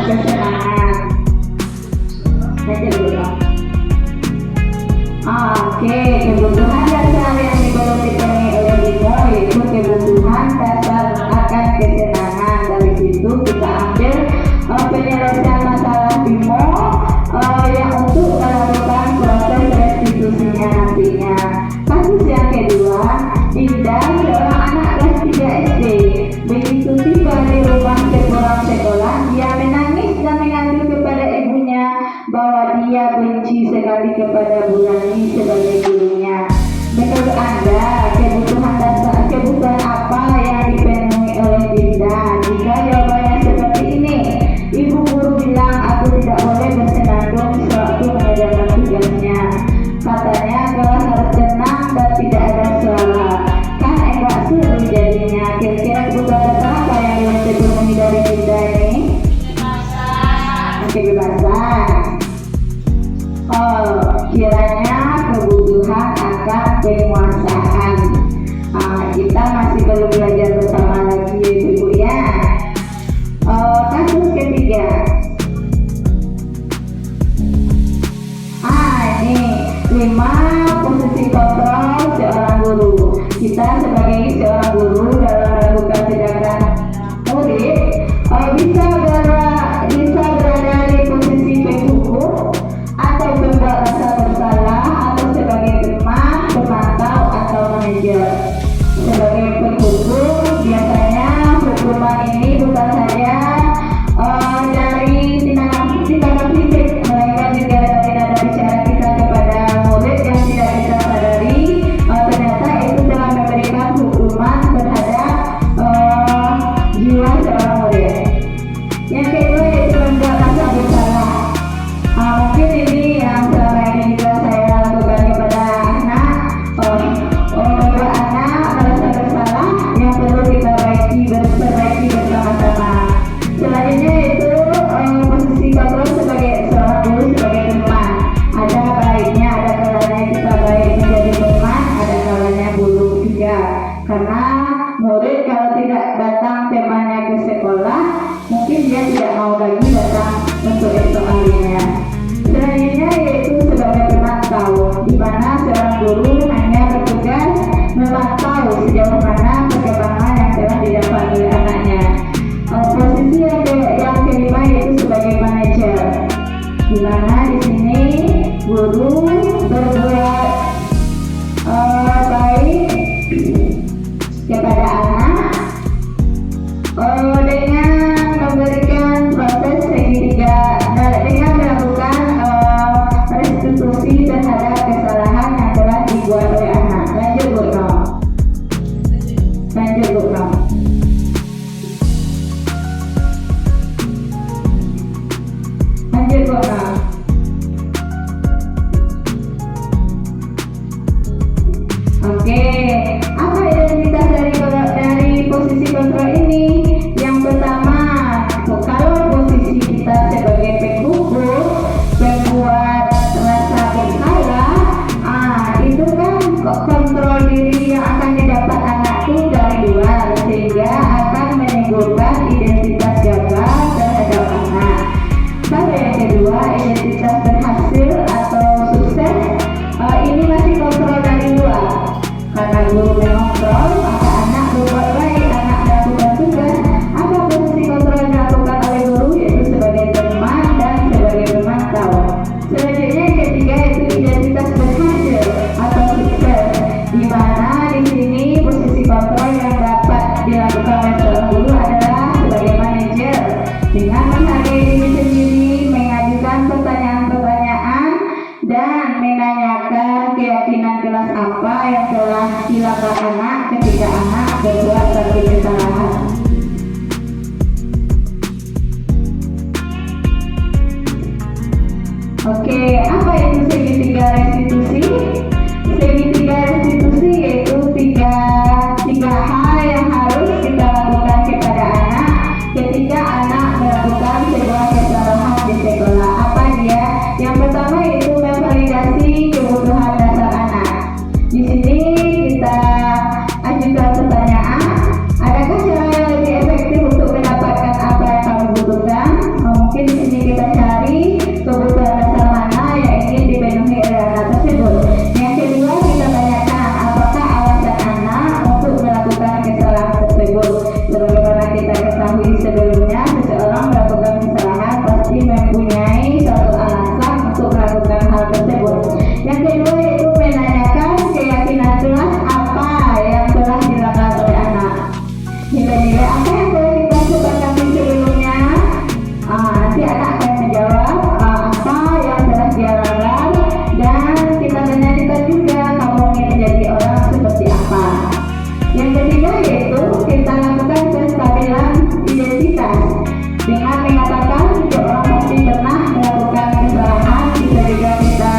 Speaker 3: Kesenangan. Lanjut dulu. Oke, kebutuhan dasar yang belum dipenuhi oleh Bimo yaitu kebutuhan dasar akan kesenangan. Dari situ kita ambil penyelesaian masalah Bimo yang untuk melakukan proses restitusinya nantinya. Kasus yang kedua, Indah, seorang anak kelas 3 SD. Begitu tiba di rumah sepulang sekolah, dia menangis dan mengadu kepada ibunya bahwa dia benci sekali kepada Bu Rani sebagai gurunya. Menurut Anda, kebutuhan apa yang dipenuhi oleh Dinda? Jika jawabannya seperti ini, ibu guru bilang aku tidak boleh bersenandung sewaktu mengerjakan tugasnya. Katanya kelas harus tenang dan tidak ada suara. Kan enggak seru jadinya. Kira-kira kebutuhan dasar apa yang belum dipenuhi dari Dinda ini? Kebebasan. Kiranya kebutuhan akan penguasaan. Kita masih perlu belajar bersama lagi ya Ibu ya. Kasus ketiga. Ini 5 posisi kontrol seorang guru. Kita sebagai seorang guru dalam melakukan tindakan murid bisa berada di posisi penghukum atau pembuat rasa bersalah atau sebagai teman, pemantau atau manajer. Sebagai penghukum biasanya hukuman ini bukan saja dari tindakan fisik, melainkan juga dari berbuat baik kepada anak dengan memberikan proses segitiga dengan melakukan restitusi terhadap kesalahan yang telah dibuat oleh anak. Lanjut Bu Nom. Lanjut Bu Nom. Lanjut Bu Nom. Oke, apa identitas dari posisi kontrol ini? Yang pertama, kalau posisi kita sebagai penggugur membuat rasa bersalah, itu kan kontrol diri yang akan didapat anak itu dari luar, sehingga akan menimbulkan identitas gagal terhadap anak. Lalu yang kedua, identitas berhasil atau sukses, ini masih kontrol dari luar. Karena guru mengontrol, maka anak berbuat baik, anak melakukan tugas. Apa posisi kontrol yang dilakukan oleh guru? Yaitu sebagai teman dan sebagai pemantau. Selanjutnya yang ketiga yaitu identitas berhasil atau sukses, di mana di sini posisi kontrol yang dapat dilakukan oleh seorang guru adalah sebagai manajer, dengan menghargai diri sendiri, mengajukan pertanyaan-pertanyaan dan menanyakan keyakinan kelas apa yang telah dilakukan anak ketika anak berbuat suatu kesalahan. Oke, apa itu segitiga restitusi? Segitiga restitusi yaitu tiga hal yang harus kita lakukan kepada anak ketika anak melakukan sebuah kesalahan di sekolah. Apa dia? Yang pertama yaitu memvalidasi kebutuhan dasar anak. Di sini kita ajukan pertanyaan, adakah cara yang lebih efektif untuk mendapatkan apa yang kamu butuhkan? Mungkin di sini kita cari kebutuhan dasar mana yang ingin dipenuhi oleh anak tersebut. Yang kedua, kita tanyakan apakah alasan anak untuk melakukan kesalahan tersebut. Sebagaimana kita ketahui sebelumnya, seseorang melakukan kesalahan pasti mempunyai suatu alasan untuk melakukan hal tersebut. Yang kedua yaitu menanyakan keyakinan kelas apa yang telah dilakukan oleh anak. Nilai-nilai apa yang telah kita sepakati sebelumnya? Nanti anak akan menjawab apa yang telah dia lakukan, dan kita tanyakan juga kamu ingin menjadi orang seperti apa. Yang ketiga yaitu kita lakukan penstabilan identitas dengan mengatakan seorang pasti pernah melakukan kesalahan. Bisa juga kita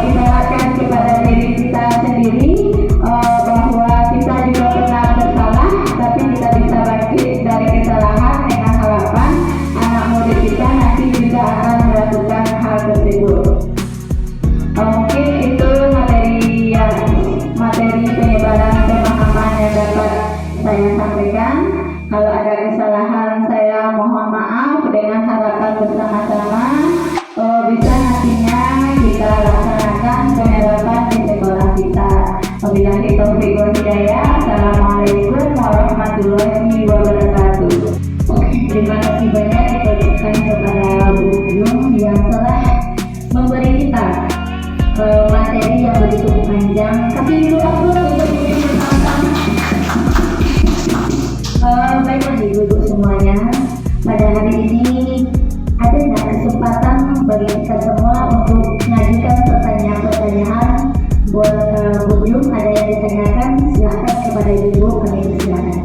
Speaker 3: ibaratkan kepada diri kita sendiri bahwa kita juga pernah bersalah, tapi kita bisa bangkit dari kesalahan dengan harapan anak murid kita nanti juga akan melakukan hal tersebut. Mungkin itu materi penyebaran pemahaman yang dapat saya sampaikan. Kalau ada kesalahan saya mohon maaf, dengan harapan bersama-sama bisa nantinya kita laksanakan penerapan di sekolah kita. Wabillahi taufiq wal hidayah. Assalamualaikum warahmatullahi wabarakatuh. Terima kasih banyak diberikan kepada Bu Yung yang telah memberi kita materi yang begitu panjang. Kasih dulu aku untuk baiklah ibu-ibu semuanya, pada hari ini ada nggak kesempatan bagi kita semua untuk mengajukan pertanyaan-pertanyaan buat Bu Yung? Ada yang ditanyakan, silahkan kepada ibu-ibu, kami persilakan.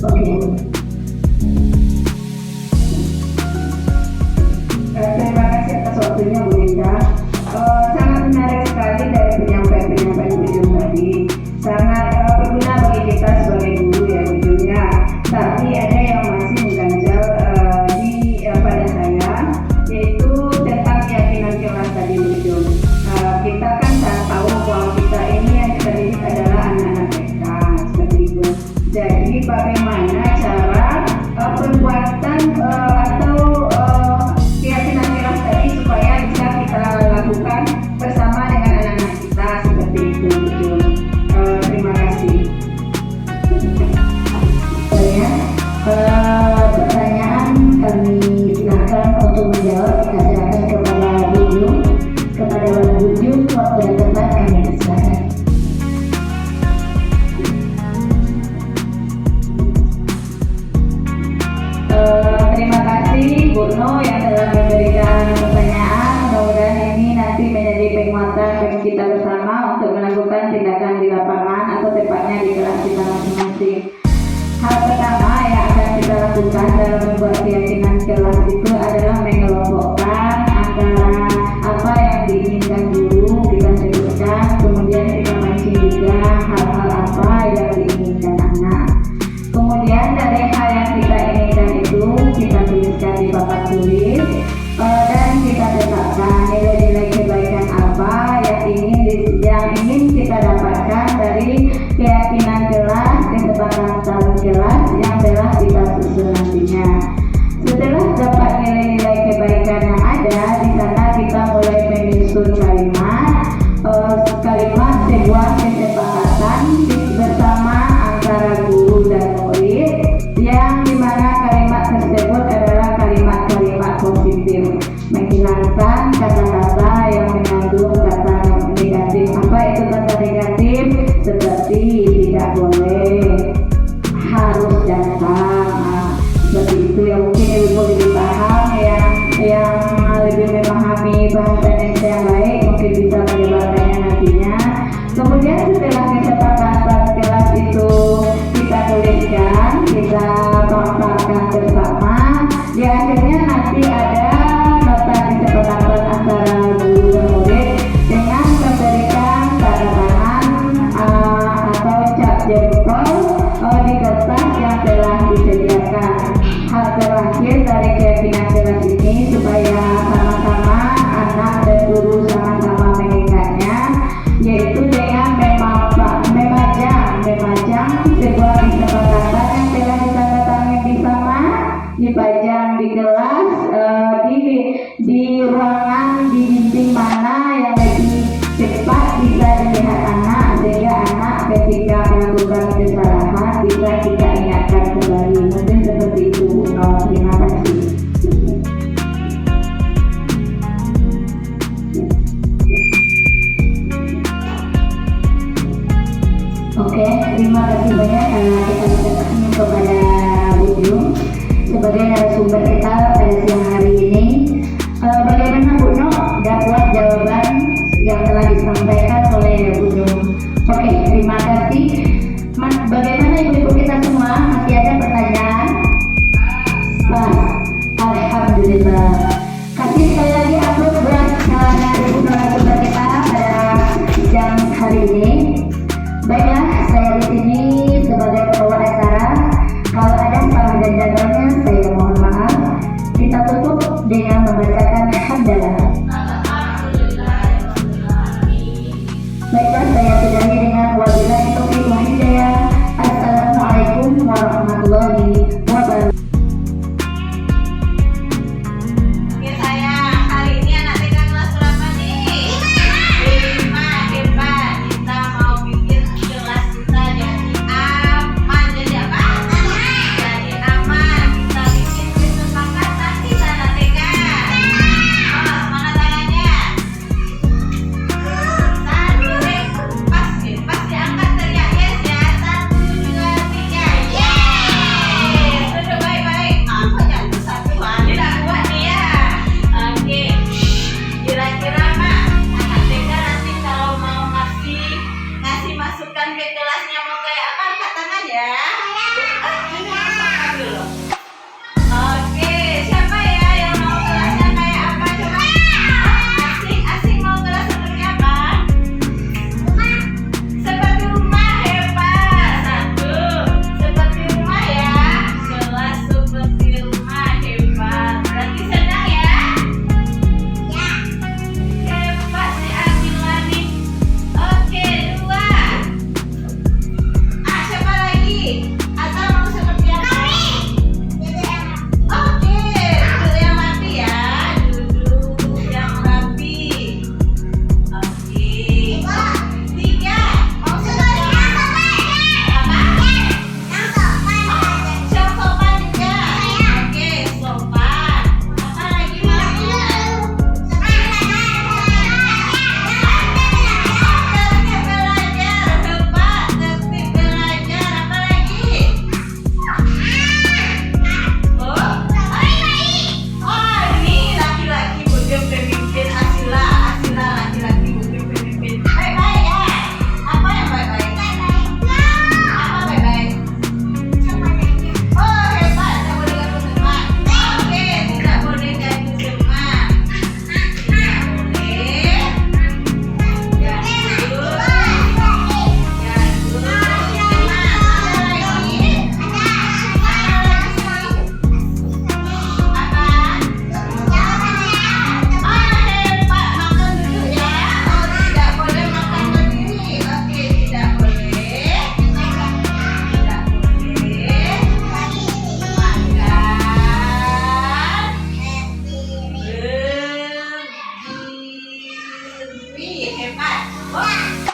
Speaker 3: Oke. Terima kasih atas waktunya Bu Linda. Sangat menarik sekali dari penyampaian Bu Yung tadi. Sangat berguna bagi kita sebagai guru ya Bu Yung ya. Tapi ada yang masih mengganjal pada saya, yaitu tentang keyakinan kelas tadi Bu Yung. Kita kan tahu bahwa kita ini yang kita didik adalah anak-anak TK seperti itu. Jadi bagaimana cara perbuatan atau keyakinan kelas tadi supaya bisa kita lakukan bersama dengan anak-anak kita seperti itu Bu Yung. Terima kasih. Pertanyaan kami silakan untuk menjawab, kita silakan kepada Bu Yung. penguatan bagi kita bersama untuk melakukan tindakan di lapangan atau tepatnya di kelas kita masing-masing. Hal pertama yang akan kita lakukan dalam membuat keyakinan kelas itu adalah mengelompokkan antara apa yang diinginkan guru kita sebutkan, kemudian kita mancing juga hal-hal apa yang diinginkan anak. Kemudian dari hal yang kita inginkan itu kita tuliskan di papan tulis dan kita tetapkan nilai-nilai kebaikan apa yang ingin kita dapatkan dari keyakinan kelas, kesepakatan kelas yang telah kita susun nantinya. Setelah dapat nilai-nilai kebaikan yang ada, di sana kita mulai menyusun kalimat sebuah kesepakatan bersama antara guru dan murid, yang dimana kalimat tersebut adalah kalimat-kalimat positif, menghilangkan kata-kata yang mengandung kata negatif. Apa itu kata negatif? Seperti tidak boleh, harus datang. Seperti itu yang mungkin ibu lebih paham, yang lebih memahami bahasa Indonesia yang baik mungkin bisa menyebarkannya nantinya. Kemudian setelah kesepakatan kelas itu kita tuliskan, kita paparkan bersama, di akhirnya nanti ada nota kesepakatan antara guru dan murid dengan memberikan tanda tangan atau cap jempol di kertas yang telah disediakan. Hal terakhir dari keyakinan kelas ini supaya sama-sama anak dan guru sama-sama mengingatnya, yaitu dengan memajang sebuah kesepakatan yang telah ditandatangani bersama, dipajang di kelas, di ruangan, di dinding mana yang lebih cepat bisa dilihat anak, sehingga anak ketika melakukan kesalahan bisa kita ingatkan kembali. Mungkin seperti itu. Terima kasih. Oke, terima kasih banyak kita ucapkan kepada Bu Jung sebagai narasumber kita pada siang hari ini. Bagaimana Bu No dapat jawaban yang telah disampaikan oleh Bu Jung? Oke, terima kasih. Bagaimana ibu-ibu kita semua? Masih ada pertanyaan? Alhamdulillah. Kasih sekali lagi aplaus buat ibu narasumber kita pada siang hari ini. Baiklah, saya di sini sebagai pembawa acara. Kalau ada salah dan jadwalnya, saya mohon maaf. Kita tutup dengan membacakan hamdalah. Baiklah, saya sudahi dengan
Speaker 2: hebat. Wah.